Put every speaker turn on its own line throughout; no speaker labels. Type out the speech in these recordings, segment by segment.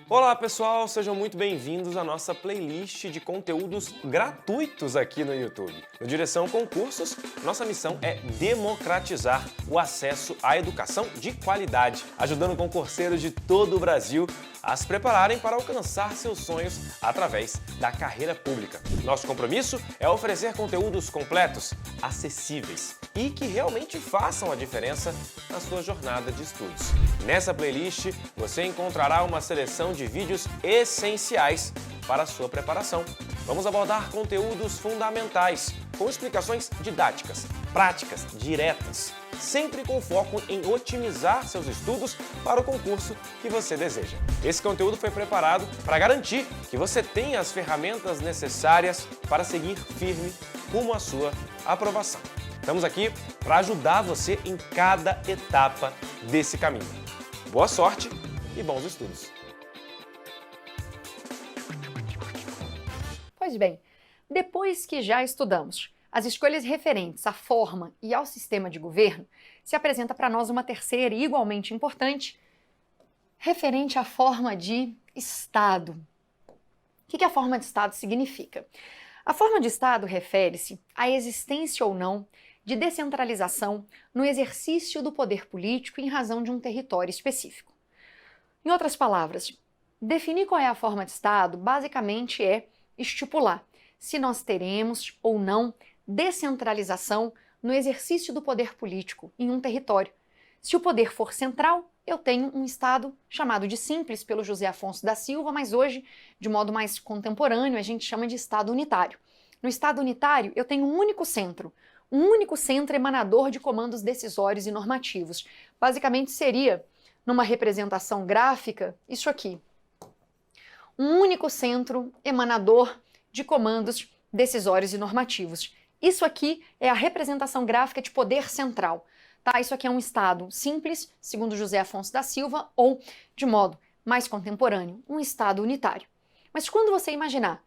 Olá pessoal, sejam muito bem-vindos à nossa playlist de conteúdos gratuitos aqui no YouTube. No Direção Concursos, nossa missão é democratizar o acesso à educação de qualidade, ajudando concurseiros de todo o Brasil a se prepararem para alcançar seus sonhos através da carreira pública. Nosso compromisso é oferecer conteúdos completos, acessíveis e que realmente façam a diferença na sua jornada de estudos. Nessa playlist, você encontrará uma seleção de vídeos essenciais para a sua preparação. Vamos abordar conteúdos fundamentais, com explicações didáticas, práticas, diretas, sempre com foco em otimizar seus estudos para o concurso que você deseja. Esse conteúdo foi preparado para garantir que você tenha as ferramentas necessárias para seguir firme rumo à sua aprovação. Estamos aqui para ajudar você em cada etapa desse caminho. Boa sorte e bons estudos!
Pois bem, depois que já estudamos as escolhas referentes à forma e ao sistema de governo, se apresenta para nós uma terceira e igualmente importante, referente à forma de Estado. O que a forma de Estado significa? A forma de Estado refere-se à existência ou não de descentralização no exercício do poder político em razão de um território específico. Em outras palavras, definir qual é a forma de Estado basicamente é estipular se nós teremos ou não descentralização no exercício do poder político em um território. Se o poder for central, eu tenho um Estado chamado de simples pelo José Afonso da Silva, mas hoje, de modo mais contemporâneo, a gente chama de Estado unitário. No Estado unitário, eu tenho um único centro emanador de comandos decisórios e normativos. Basicamente seria, numa representação gráfica, isso aqui. Um único centro emanador de comandos decisórios e normativos. Isso aqui é a representação gráfica de poder central. Tá? Isso aqui é um Estado simples, segundo José Afonso da Silva, ou, de modo mais contemporâneo, um Estado unitário. Mas quando você imaginar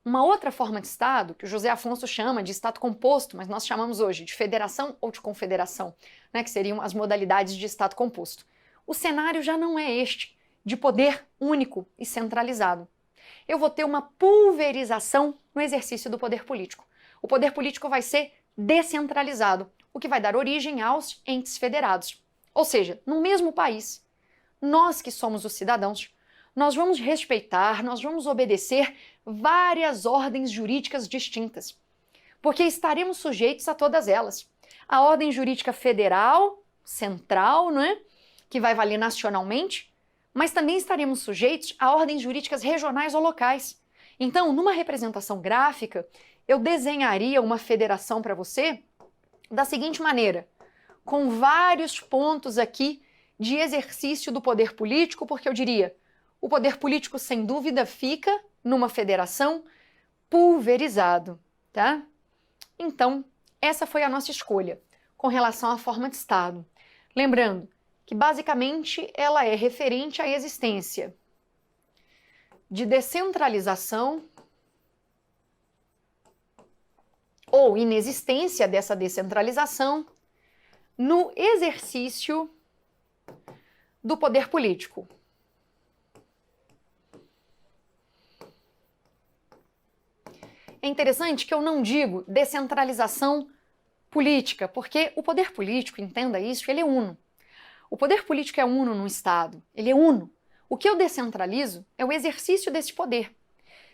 uma outra forma de Estado, que o José Afonso chama de Estado composto, mas nós chamamos hoje de federação ou de confederação, né, que seriam as modalidades de Estado composto, o cenário já não é este, de poder único e centralizado. Eu vou ter uma pulverização no exercício do poder político. O poder político vai ser descentralizado, o que vai dar origem aos entes federados. Ou seja, no mesmo país, nós que somos os cidadãos, nós vamos respeitar, nós vamos obedecer várias ordens jurídicas distintas, porque estaremos sujeitos a todas elas. A ordem jurídica federal, central, não é? Que vai valer nacionalmente, mas também estaremos sujeitos a ordens jurídicas regionais ou locais. Então, numa representação gráfica, eu desenharia uma federação para você da seguinte maneira, com vários pontos aqui de exercício do poder político, porque eu diria, o poder político sem dúvida fica numa federação pulverizado, tá? Então, essa foi a nossa escolha com relação à forma de Estado. Lembrando que basicamente ela é referente à existência de descentralização ou inexistência dessa descentralização no exercício do poder político. É interessante que eu não digo descentralização política, porque o poder político, entenda isso, ele é uno. O poder político é uno no Estado, ele é uno. O que eu descentralizo é o exercício desse poder.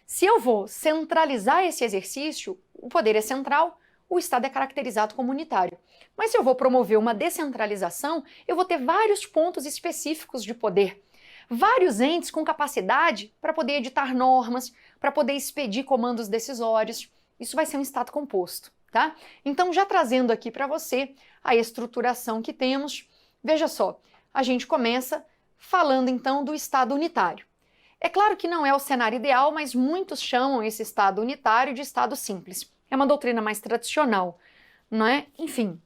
Se eu vou centralizar esse exercício, o poder é central, o Estado é caracterizado como unitário. Mas se eu vou promover uma descentralização, eu vou ter vários pontos específicos de poder. Vários entes com capacidade para poder editar normas, para poder expedir comandos decisórios. Isso vai ser um Estado composto, tá? Então, já trazendo aqui para você a estruturação que temos, veja só, a gente começa falando então do Estado unitário. É claro que não é o cenário ideal, mas muitos chamam esse Estado unitário de Estado simples. É uma doutrina mais tradicional, não é? Enfim,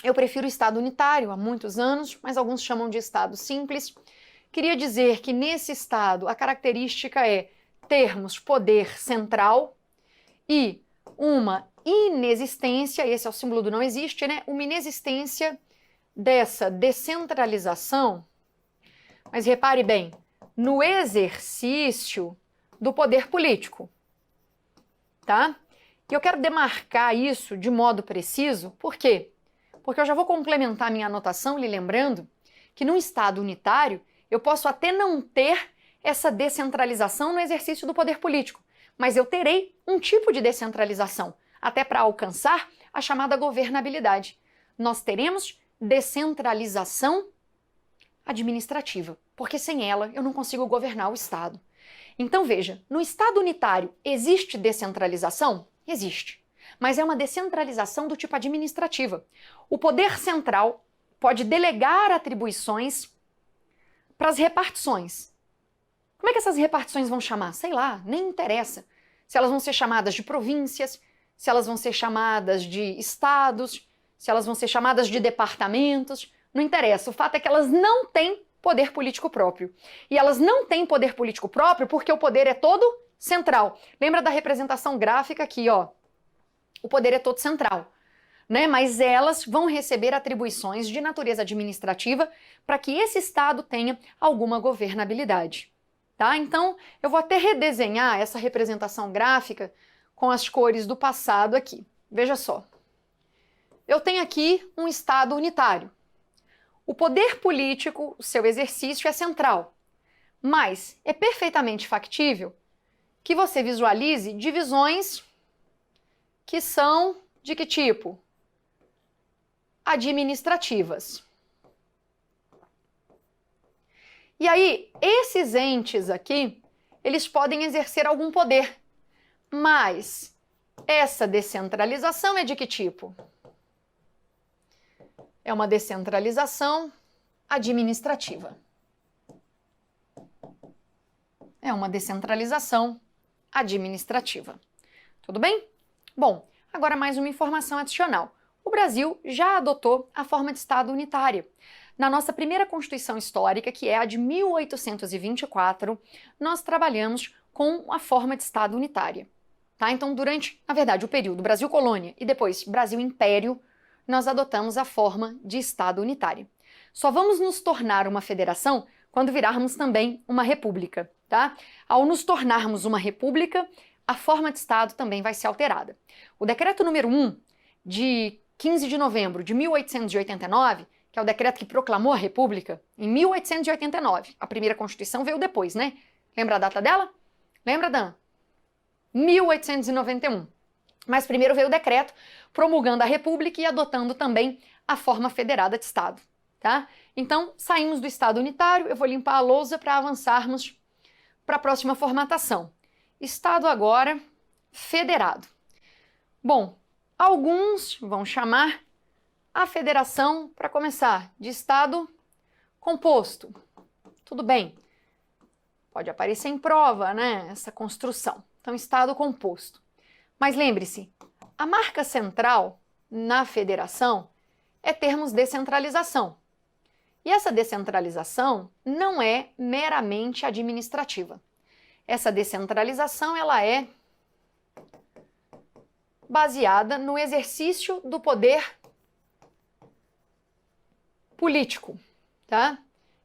eu prefiro o Estado unitário há muitos anos, mas alguns chamam de Estado simples. Queria dizer que nesse Estado a característica é termos poder central e uma inexistência, esse é o símbolo do não existe, né? Uma inexistência dessa descentralização, mas repare bem, no exercício do poder político, tá? E eu quero demarcar isso de modo preciso, por quê? Porque eu já vou complementar minha anotação lhe lembrando que num Estado unitário eu posso até não ter essa descentralização no exercício do poder político, mas eu terei um tipo de descentralização, até para alcançar a chamada governabilidade. Nós teremos descentralização administrativa, porque sem ela eu não consigo governar o Estado. Então veja, no Estado unitário existe descentralização? Existe. Mas é uma descentralização do tipo administrativa. O poder central pode delegar atribuições para as repartições. Como é que essas repartições vão chamar? Sei lá, nem interessa. Se elas vão ser chamadas de províncias, se elas vão ser chamadas de estados, se elas vão ser chamadas de departamentos, não interessa. O fato é que elas não têm poder político próprio. E elas não têm poder político próprio porque o poder é todo central. Lembra da representação gráfica aqui, ó? O poder é todo central, né? Mas elas vão receber atribuições de natureza administrativa para que esse Estado tenha alguma governabilidade, tá? Então, eu vou até redesenhar essa representação gráfica com as cores do passado aqui. Veja só. Eu tenho aqui um Estado unitário. O poder político, o seu exercício é central, mas é perfeitamente factível que você visualize divisões que são de que tipo? Administrativas. E aí, esses entes aqui, eles podem exercer algum poder, mas essa descentralização é de que tipo? É uma descentralização administrativa. É uma descentralização administrativa. Tudo bem? Bom, agora mais uma informação adicional. O Brasil já adotou a forma de Estado unitário. Na nossa primeira Constituição Histórica, que é a de 1824, nós trabalhamos com a forma de Estado unitária. Tá? Então, durante, na verdade, o período Brasil Colônia e depois Brasil Império, nós adotamos a forma de Estado unitário. Só vamos nos tornar uma federação quando virarmos também uma república, tá? Ao nos tornarmos uma república, a forma de Estado também vai ser alterada. O decreto número 1, de 15 de novembro de 1889, que é o decreto que proclamou a república, em 1889, a primeira Constituição veio depois, né? Lembra a data dela? Lembra, Dan? 1891. Mas primeiro veio o decreto promulgando a República e adotando também a forma federada de Estado, tá? Então, saímos do Estado unitário, eu vou limpar a lousa para avançarmos para a próxima formatação. Estado agora federado. Bom, alguns vão chamar a federação, para começar, de Estado composto. Tudo bem, pode aparecer em prova, né, essa construção. Então, Estado composto. Mas lembre-se, a marca central na federação é termos descentralização. E essa descentralização não é meramente administrativa. Essa descentralização ela é baseada no exercício do poder político, tá?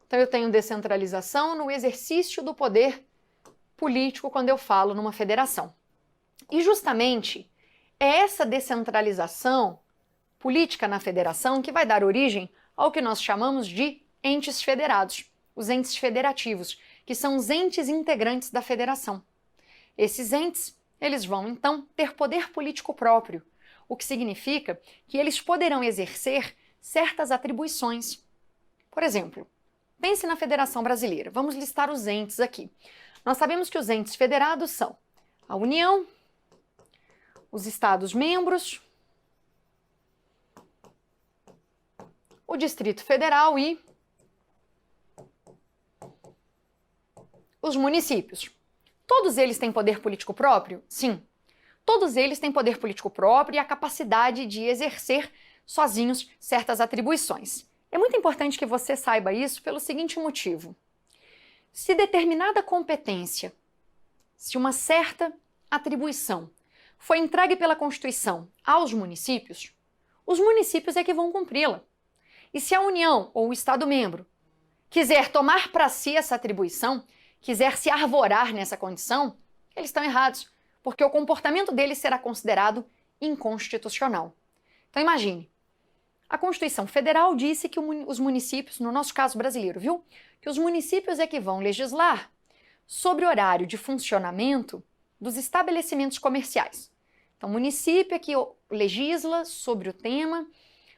Então eu tenho descentralização no exercício do poder político quando eu falo numa federação. E justamente é essa descentralização política na federação que vai dar origem ao que nós chamamos de entes federados, os entes federativos, que são os entes integrantes da federação. Esses entes, eles vão então ter poder político próprio, o que significa que eles poderão exercer certas atribuições. Por exemplo, pense na Federação Brasileira. Vamos listar os entes aqui. Nós sabemos que os entes federados são a União, os Estados-membros, o Distrito Federal e os municípios. Todos eles têm poder político próprio? Sim. Todos eles têm poder político próprio e a capacidade de exercer sozinhos certas atribuições. É muito importante que você saiba isso pelo seguinte motivo. Se determinada competência, se uma certa atribuição foi entregue pela Constituição aos municípios, os municípios é que vão cumpri-la. E se a União ou o Estado-membro quiser tomar para si essa atribuição, quiser se arvorar nessa condição, eles estão errados, porque o comportamento deles será considerado inconstitucional. Então imagine, a Constituição Federal disse que os municípios, no nosso caso brasileiro, viu? Que os municípios é que vão legislar sobre o horário de funcionamento dos estabelecimentos comerciais. Então, o município é que legisla sobre o tema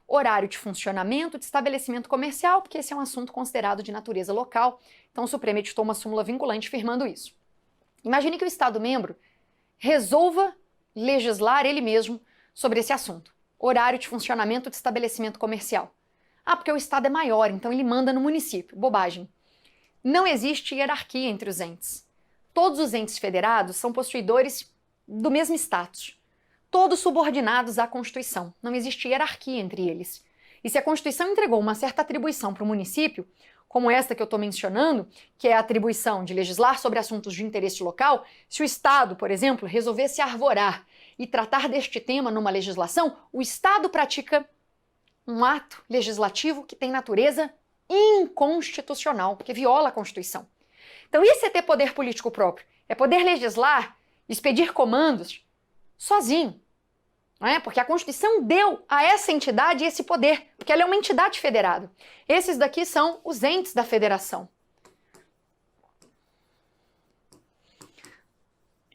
horário de funcionamento de estabelecimento comercial, porque esse é um assunto considerado de natureza local. Então, o Supremo editou uma súmula vinculante firmando isso. Imagine que o Estado-membro resolva legislar ele mesmo sobre esse assunto. Horário de funcionamento de estabelecimento comercial. Ah, porque o Estado é maior, então ele manda no município. Bobagem. Não existe hierarquia entre os entes. Todos os entes federados são possuidores do mesmo status. Todos subordinados à Constituição. Não existe hierarquia entre eles. E se a Constituição entregou uma certa atribuição para o município, como esta que eu estou mencionando, que é a atribuição de legislar sobre assuntos de interesse local, se o Estado, por exemplo, resolvesse arvorar e tratar deste tema numa legislação, o Estado pratica um ato legislativo que tem natureza inconstitucional, porque viola a Constituição. Então isso é ter poder político próprio, é poder legislar, expedir comandos sozinho, não é? Porque a Constituição deu a essa entidade esse poder, porque ela é uma entidade federada. Esses daqui são os entes da federação.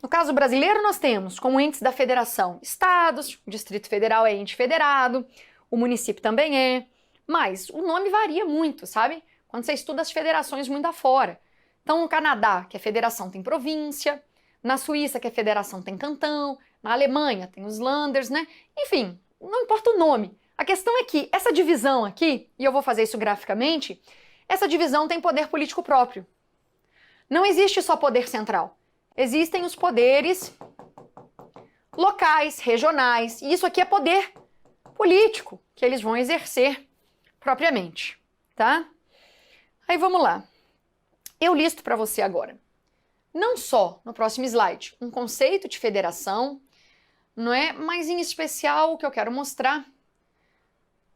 No caso brasileiro, nós temos como entes da federação estados, o Distrito Federal é ente federado, o município também é, mas o nome varia muito, sabe? Quando você estuda as federações muito afora. Então, no Canadá, que é federação, tem província, na Suíça, que é federação, tem cantão, na Alemanha tem os Landers, né? Enfim, não importa o nome. A questão é que essa divisão aqui, e eu vou fazer isso graficamente, essa divisão tem poder político próprio. Não existe só poder central. Existem os poderes locais, regionais, e isso aqui é poder político que eles vão exercer propriamente, tá? Aí vamos lá. Eu listo para você agora, não só no próximo slide, um conceito de federação, não é? Mas em especial o que eu quero mostrar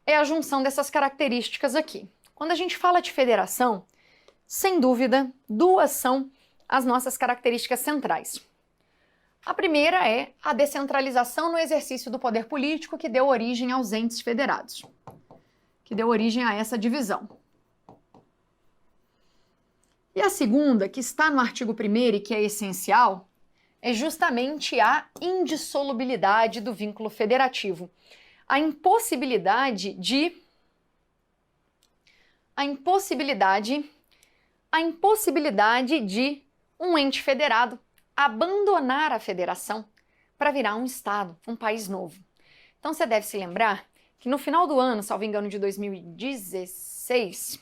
é a junção dessas características aqui. Quando a gente fala de federação, sem dúvida, duas são as nossas características centrais. A primeira é a descentralização no exercício do poder político que deu origem aos entes federados, que deu origem a essa divisão. E a segunda, que está no artigo 1º e que é essencial, é justamente a indissolubilidade do vínculo federativo. A impossibilidade de um ente federado abandonar a federação para virar um estado, um país novo. Então você deve se lembrar que no final do ano, salvo engano, de 2016,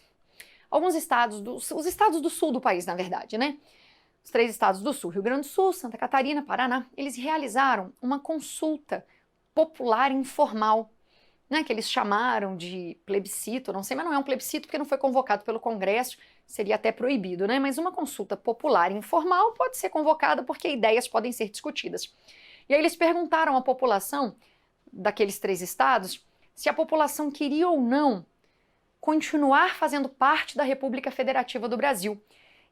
alguns estados, os estados do sul do país, na verdade, né? Os 3 estados do sul, Rio Grande do Sul, Santa Catarina, Paraná, eles realizaram uma consulta popular informal, né, que eles chamaram de plebiscito, não sei, mas não é um plebiscito porque não foi convocado pelo Congresso, seria até proibido, né? Mas uma consulta popular informal pode ser convocada porque ideias podem ser discutidas. E aí eles perguntaram à população daqueles 3 estados se a população queria ou não continuar fazendo parte da República Federativa do Brasil.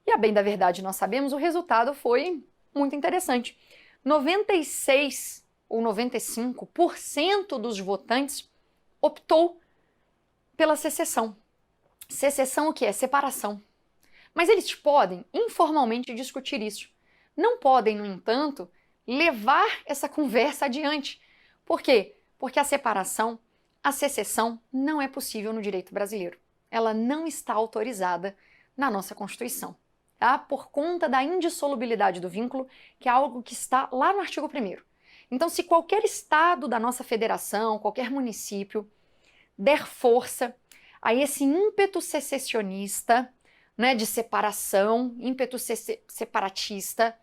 E a bem da verdade nós sabemos, o resultado foi muito interessante. 96 ou 95% dos votantes optou pela secessão. Secessão o que é? Separação. Mas eles podem informalmente discutir isso. Não podem, no entanto, levar essa conversa adiante. Por quê? Porque a separação, a secessão não é possível no direito brasileiro. Ela não está autorizada na nossa Constituição, tá? Por conta da indissolubilidade do vínculo, que é algo que está lá no artigo 1º. Então, se qualquer estado da nossa federação, qualquer município, der força a esse ímpeto secessionista, né, de separação, ímpeto separatista,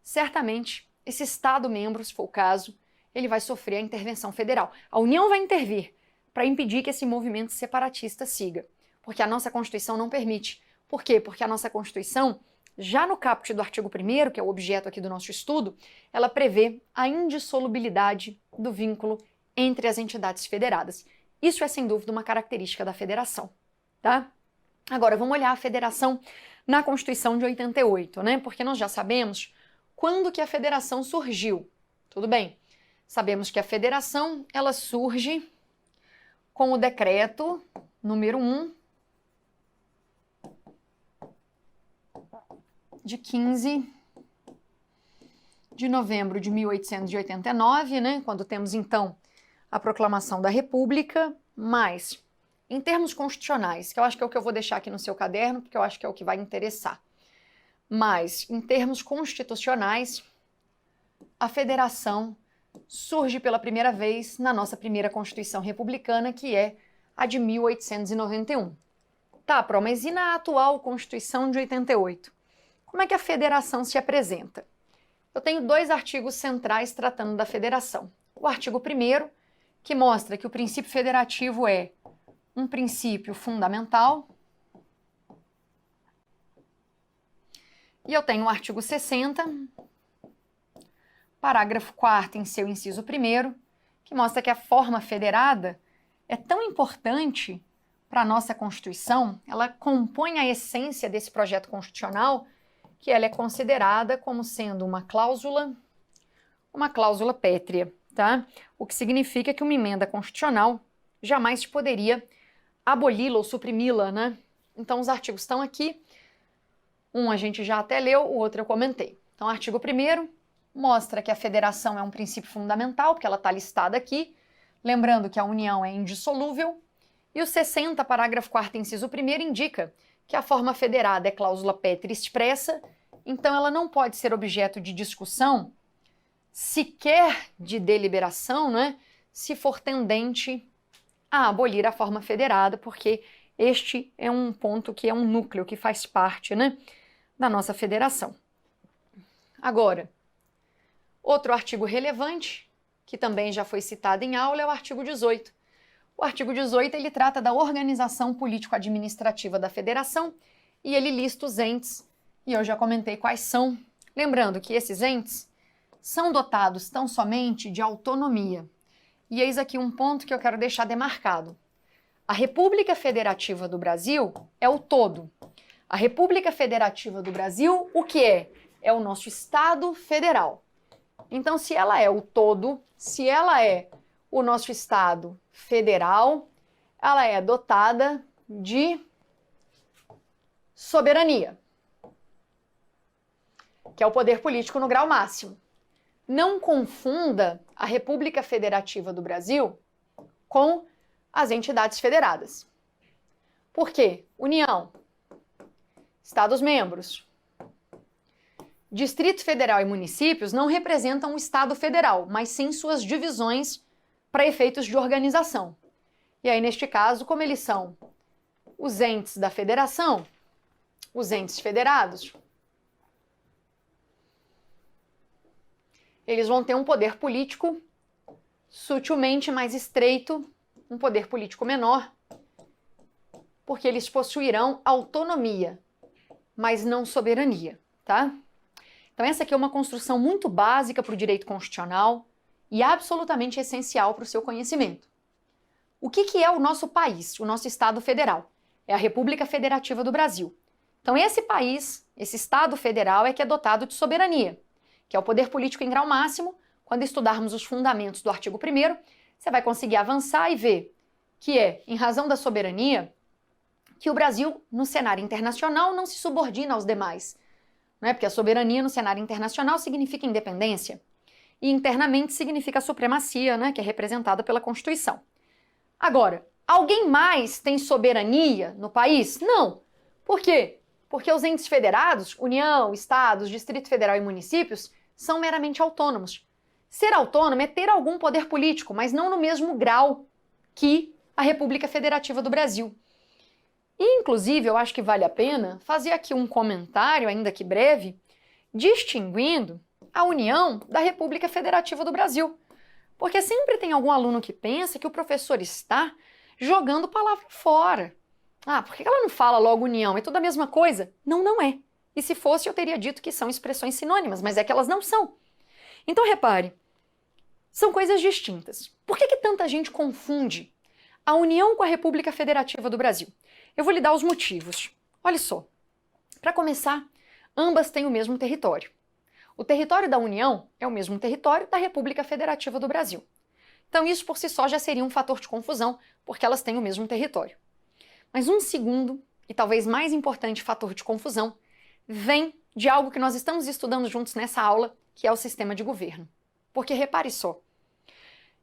certamente esse Estado-membro, se for o caso, ele vai sofrer a intervenção federal. A União vai intervir para impedir que esse movimento separatista siga, porque a nossa Constituição não permite. Por quê? Porque a nossa Constituição, já no caput do artigo 1º, que é o objeto aqui do nosso estudo, ela prevê a indissolubilidade do vínculo entre as entidades federadas. Isso é, sem dúvida, uma característica da federação, tá? Agora, vamos olhar a federação na Constituição de 88, né? Porque nós já sabemos quando que a federação surgiu. Tudo bem, sabemos que a federação, ela surge com o decreto número 1 de 15 de novembro de 1889, né? Quando temos, então, a proclamação da República, mas, em termos constitucionais, que eu acho que é o que eu vou deixar aqui no seu caderno, porque eu acho que é o que vai interessar, mas, em termos constitucionais, a federação surge pela primeira vez na nossa primeira Constituição Republicana, que é a de 1891. Tá, Pro, mas e na atual Constituição de 88? Como é que a federação se apresenta? Eu tenho 2 artigos centrais tratando da federação. O artigo 1º, que mostra que o princípio federativo é um princípio fundamental. E eu tenho o artigo 60, parágrafo 4º em seu inciso 1º, que mostra que a forma federada é tão importante para a nossa Constituição, ela compõe a essência desse projeto constitucional, que ela é considerada como sendo uma cláusula pétrea, tá? O que significa que uma emenda constitucional jamais poderia aboli-la ou suprimi-la, né? Então os artigos estão aqui, um a gente já até leu, o outro eu comentei. Então o artigo 1º mostra que a federação é um princípio fundamental, porque ela está listada aqui, lembrando que a união é indissolúvel, e o 60, parágrafo 4º, inciso 1º, indica que a forma federada é cláusula pétrea expressa, então ela não pode ser objeto de discussão, sequer de deliberação, né, se for tendente a abolir a forma federada, porque este é um ponto que é um núcleo que faz parte, né, da nossa federação. Agora, outro artigo relevante, que também já foi citado em aula, é o artigo 18. O artigo 18 ele trata da organização político-administrativa da federação e ele lista os entes, e eu já comentei quais são. Lembrando que esses entes são dotados tão somente de autonomia. E eis aqui um ponto que eu quero deixar demarcado. A República Federativa do Brasil é o todo. A República Federativa do Brasil, o que é? É o nosso Estado Federal. Então, se ela é o todo, se ela é o nosso Estado Federal, ela é dotada de soberania, que é o poder político no grau máximo. Não confunda a República Federativa do Brasil com as entidades federadas. Por quê? União, Estados-membros, Distrito Federal e municípios não representam o Estado Federal, mas sim suas divisões para efeitos de organização. E aí, neste caso, como eles são os entes da federação, os entes federados, eles vão ter um poder político sutilmente mais estreito, um poder político menor, porque eles possuirão autonomia, mas não soberania, tá? Então essa aqui é uma construção muito básica para o direito constitucional e absolutamente essencial para o seu conhecimento. O que é o nosso país, o nosso Estado Federal? É a República Federativa do Brasil. Então esse país, esse Estado Federal é que é dotado de soberania, que é o poder político em grau máximo. Quando estudarmos os fundamentos do artigo 1º, você vai conseguir avançar e ver que é, em razão da soberania, que o Brasil, no cenário internacional, não se subordina aos demais. Não é? Porque a soberania no cenário internacional significa independência e internamente significa supremacia, né? Que é representada pela Constituição. Agora, alguém mais tem soberania no país? Não. Por quê? Porque os entes federados, União, Estados, Distrito Federal e municípios, são meramente autônomos. Ser autônomo é ter algum poder político, mas não no mesmo grau que a República Federativa do Brasil. E, inclusive, eu acho que vale a pena fazer aqui um comentário, ainda que breve, distinguindo a União da República Federativa do Brasil. Porque sempre tem algum aluno que pensa que o professor está jogando palavra fora. Ah, por que ela não fala logo União? É tudo a mesma coisa? Não, não é. E se fosse, eu teria dito que são expressões sinônimas, mas é que elas não são. Então, repare, são coisas distintas. Por que tanta gente confunde a união com a República Federativa do Brasil. Eu vou lhe dar os motivos. Olha só. Para começar, ambas têm o mesmo território. O território da União é o mesmo território da República Federativa do Brasil. Então isso por si só já seria um fator de confusão, porque elas têm o mesmo território. Mas um segundo, e talvez mais importante fator de confusão, vem de algo que nós estamos estudando juntos nessa aula, que é o sistema de governo. Porque repare só,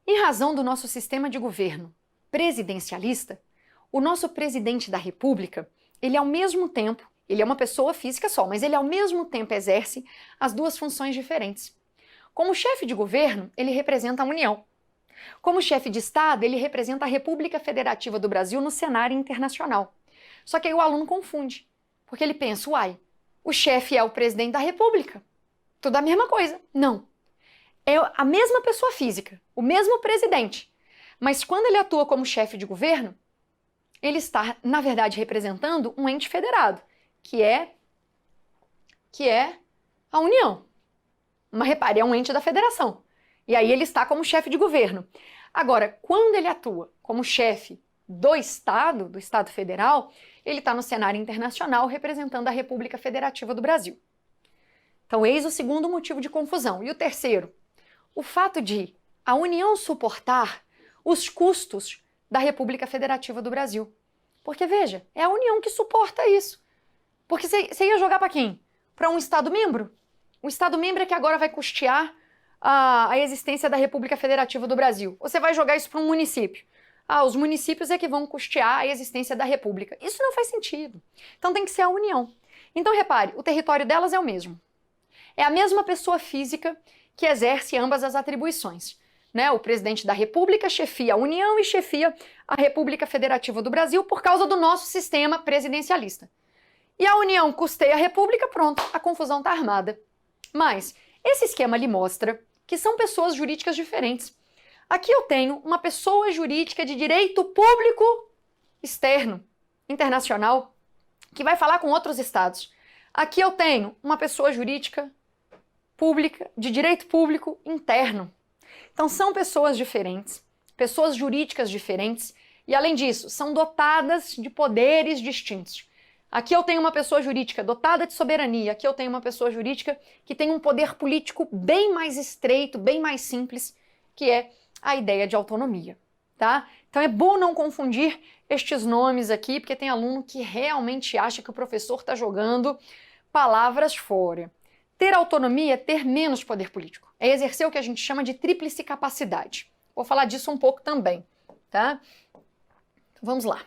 em razão do nosso sistema de governo presidencialista, o nosso presidente da República, ele ao mesmo tempo, ele é uma pessoa física só, mas ele ao mesmo tempo exerce as duas funções diferentes. Como chefe de governo, ele representa a União. Como chefe de Estado, ele representa a República Federativa do Brasil no cenário internacional. Só que aí o aluno confunde, porque ele pensa, uai, o chefe é o presidente da República. Tudo a mesma coisa. Não. É a mesma pessoa física, o mesmo presidente. Mas quando ele atua como chefe de governo, ele está, na verdade, representando um ente federado, que é a União. Mas repare, é um ente da federação. E aí ele está como chefe de governo. Agora, quando ele atua como chefe do Estado Federal, ele está no cenário internacional representando a República Federativa do Brasil. Então, eis o segundo motivo de confusão. E o terceiro, o fato de a União suportar os custos da República Federativa do Brasil. Porque, veja, é a União que suporta isso. Porque você ia jogar para quem? Para um Estado-membro? O Estado-membro é que agora vai custear a existência da República Federativa do Brasil. Ou você vai jogar isso para um município? Os municípios é que vão custear a existência da República. Isso não faz sentido. Então tem que ser a União. Então repare, o território delas é o mesmo. É a mesma pessoa física que exerce ambas as atribuições. Né? O presidente da República chefia a União e chefia a República Federativa do Brasil por causa do nosso sistema presidencialista. E a União custeia a República, pronto, a confusão está armada. Mas esse esquema lhe mostra que são pessoas jurídicas diferentes. Aqui eu tenho uma pessoa jurídica de direito público externo, internacional, que vai falar com outros estados. Aqui eu tenho uma pessoa jurídica pública, de direito público interno. Então são pessoas diferentes, pessoas jurídicas diferentes, e além disso, são dotadas de poderes distintos. Aqui eu tenho uma pessoa jurídica dotada de soberania, aqui eu tenho uma pessoa jurídica que tem um poder político bem mais estreito, bem mais simples, que é a ideia de autonomia, tá? Então é bom não confundir estes nomes aqui, porque tem aluno que realmente acha que o professor está jogando palavras fora. Ter autonomia é ter menos poder político, é exercer o que a gente chama de tríplice capacidade. Vou falar disso um pouco também, tá? Então, vamos lá.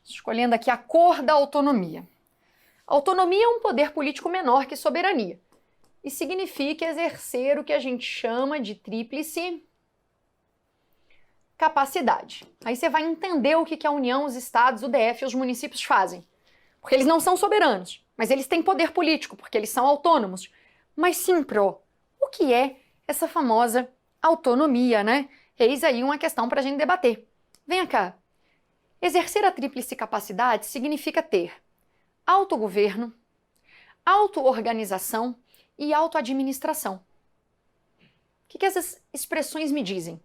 Escolhendo aqui a cor da autonomia. Autonomia é um poder político menor que soberania e significa exercer o que a gente chama de tríplice capacidade. Aí você vai entender o que a União, os estados, o DF e os municípios fazem. Porque eles não são soberanos, mas eles têm poder político, porque eles são autônomos. Mas sim, o que é essa famosa autonomia, né? Eis aí uma questão para a gente debater. Venha cá. Exercer a tríplice capacidade significa ter autogoverno, auto-organização e auto-administração. O que essas expressões me dizem?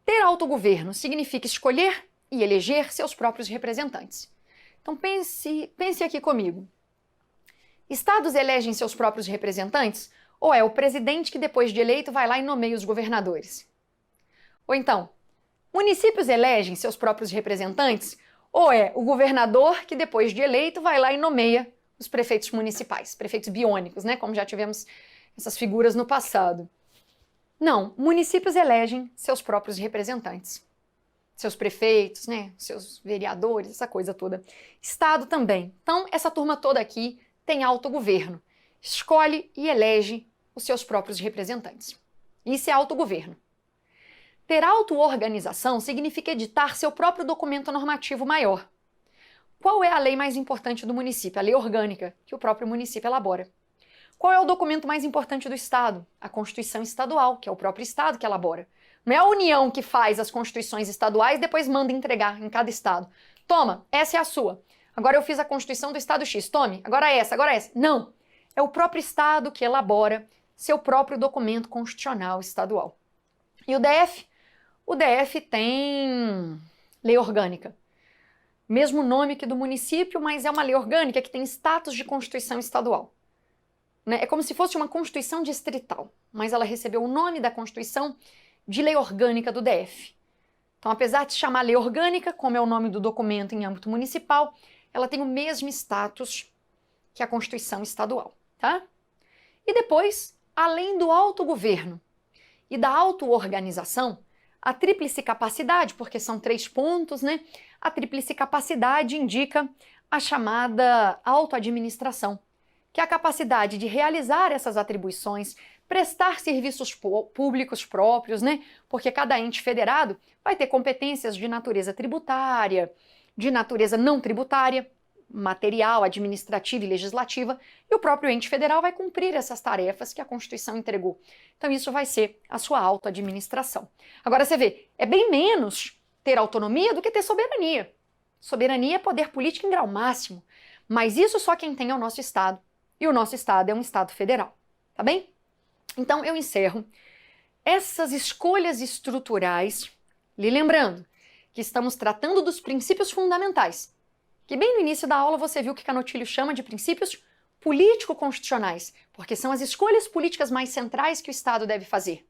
Ter autogoverno significa escolher e eleger seus próprios representantes. Então pense aqui comigo. Estados elegem seus próprios representantes ou é o presidente que depois de eleito vai lá e nomeia os governadores? Ou então, municípios elegem seus próprios representantes ou é o governador que depois de eleito vai lá e nomeia os prefeitos municipais, prefeitos biônicos, né, como já tivemos essas figuras no passado? Não, municípios elegem seus próprios representantes, seus prefeitos, né, seus vereadores, essa coisa toda. Estado também. Então, essa turma toda aqui tem autogoverno, escolhe e elege os seus próprios representantes. Isso é autogoverno. Ter auto-organização significa editar seu próprio documento normativo maior. Qual é a lei mais importante do município? A lei orgânica, que o próprio município elabora. Qual é o documento mais importante do Estado? A Constituição Estadual, que é o próprio Estado que elabora. Não é a União que faz as constituições estaduais e depois manda entregar em cada Estado. Toma, essa é a sua. Agora eu fiz a Constituição do Estado X, tome, agora essa, agora essa. Não, é o próprio Estado que elabora seu próprio documento constitucional estadual. E o DF? O DF tem lei orgânica. Mesmo nome que do município, mas é uma lei orgânica que tem status de Constituição estadual. É como se fosse uma Constituição distrital, mas ela recebeu o nome da Constituição de lei orgânica do DF. Então, apesar de se chamar lei orgânica, como é o nome do documento em âmbito municipal, ela tem o mesmo status que a Constituição estadual, tá? E depois, além do autogoverno e da auto-organização, a tríplice capacidade, porque são 3 pontos, né? A tríplice capacidade indica a chamada autoadministração, que é a capacidade de realizar essas atribuições, prestar serviços públicos próprios, né? Porque cada ente federado vai ter competências de natureza tributária, de natureza não tributária, material, administrativa e legislativa, e o próprio ente federal vai cumprir essas tarefas que a Constituição entregou. Então isso vai ser a sua autoadministração. Agora você vê, é bem menos ter autonomia do que ter soberania. Soberania é poder político em grau máximo, mas isso só quem tem é o nosso Estado, e o nosso Estado é um Estado federal, tá bem? Então eu encerro essas escolhas estruturais, lhe lembrando que estamos tratando dos princípios fundamentais, que bem no início da aula você viu que Canottilho chama de princípios político-constitucionais, porque são as escolhas políticas mais centrais que o Estado deve fazer.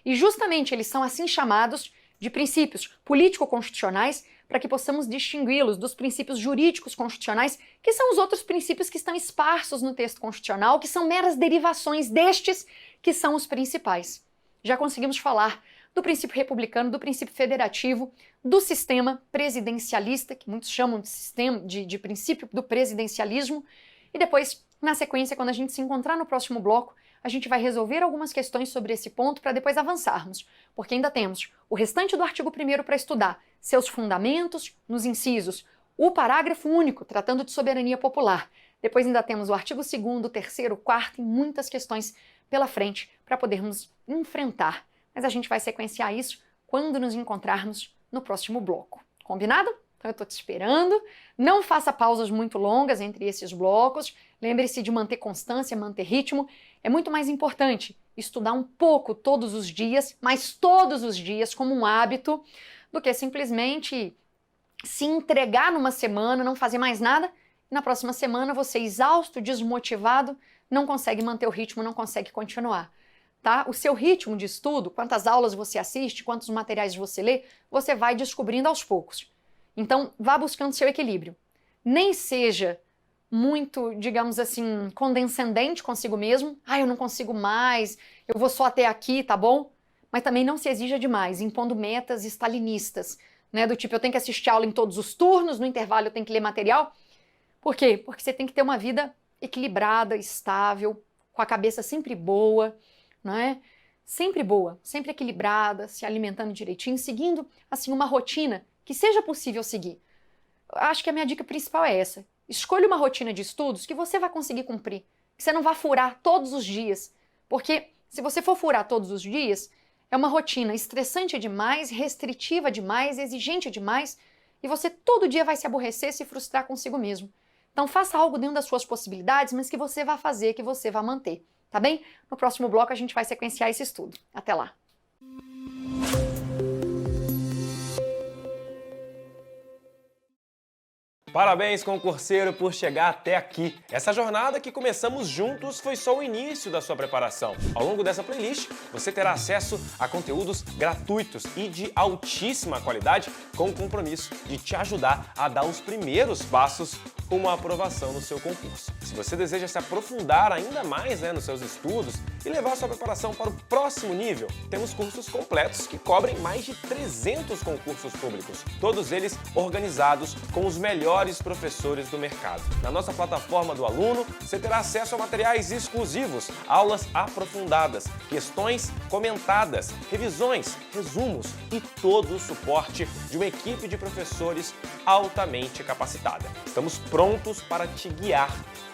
E justamente eles são assim chamados de princípios político-constitucionais para que possamos distingui-los dos princípios jurídicos constitucionais, que são os outros princípios que estão esparsos no texto constitucional, que são meras derivações destes, que são os principais. Já conseguimos falar do princípio republicano, do princípio federativo, do sistema presidencialista, que muitos chamam de sistema de princípio do presidencialismo, e depois, na sequência, quando a gente se encontrar no próximo bloco, a gente vai resolver algumas questões sobre esse ponto para depois avançarmos, porque ainda temos o restante do artigo 1º para estudar, seus fundamentos nos incisos, o parágrafo único tratando de soberania popular. Depois ainda temos o artigo 2º, 3º, 4º e muitas questões pela frente para podermos enfrentar. Mas a gente vai sequenciar isso quando nos encontrarmos no próximo bloco. Combinado? Então eu estou te esperando. Não faça pausas muito longas entre esses blocos. Lembre-se de manter constância, manter ritmo. É muito mais importante estudar um pouco todos os dias, mas todos os dias como um hábito, do que simplesmente se entregar numa semana, não fazer mais nada, e na próxima semana você, exausto, desmotivado, não consegue manter o ritmo, não consegue continuar. Tá? O seu ritmo de estudo, quantas aulas você assiste, quantos materiais você lê, você vai descobrindo aos poucos. Então, vá buscando seu equilíbrio. Nem seja muito, digamos assim, condescendente consigo mesmo. Eu não consigo mais, eu vou só até aqui, tá bom? Mas também não se exija demais, impondo metas stalinistas, né? Do tipo, eu tenho que assistir aula em todos os turnos, no intervalo eu tenho que ler material. Por quê? Porque você tem que ter uma vida equilibrada, estável, com a cabeça sempre boa, não é? Sempre boa, sempre equilibrada, se alimentando direitinho, seguindo assim uma rotina que seja possível seguir. Acho que a minha dica principal é essa. Escolha uma rotina de estudos que você vai conseguir cumprir, que você não vai furar todos os dias, porque se você for furar todos os dias, é uma rotina estressante demais, restritiva demais, exigente demais, e você todo dia vai se aborrecer, se frustrar consigo mesmo. Então faça algo dentro das suas possibilidades, mas que você vai fazer, que você vai manter. Tá bem? No próximo bloco a gente vai sequenciar esse estudo. Até lá!
Parabéns, concurseiro, por chegar até aqui. Essa jornada que começamos juntos foi só o início da sua preparação. Ao longo dessa playlist, você terá acesso a conteúdos gratuitos e de altíssima qualidade, com o compromisso de te ajudar a dar os primeiros passos rumo à aprovação no seu concurso. Se você deseja se aprofundar ainda mais nos seus estudos e levar sua preparação para o próximo nível, temos cursos completos que cobrem mais de 300 concursos públicos, todos eles organizados com os melhores professores do mercado. Na nossa plataforma do aluno, você terá acesso a materiais exclusivos, aulas aprofundadas, questões comentadas, revisões, resumos e todo o suporte de uma equipe de professores altamente capacitada. Estamos prontos para te guiar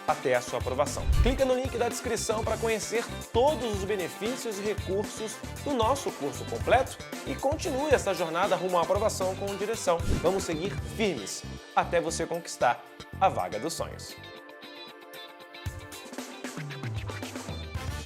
até a sua aprovação. Clica no link da descrição para conhecer todos os benefícios e recursos do nosso curso completo e continue essa jornada rumo à aprovação com direção. Vamos seguir firmes até você conquistar a vaga dos sonhos.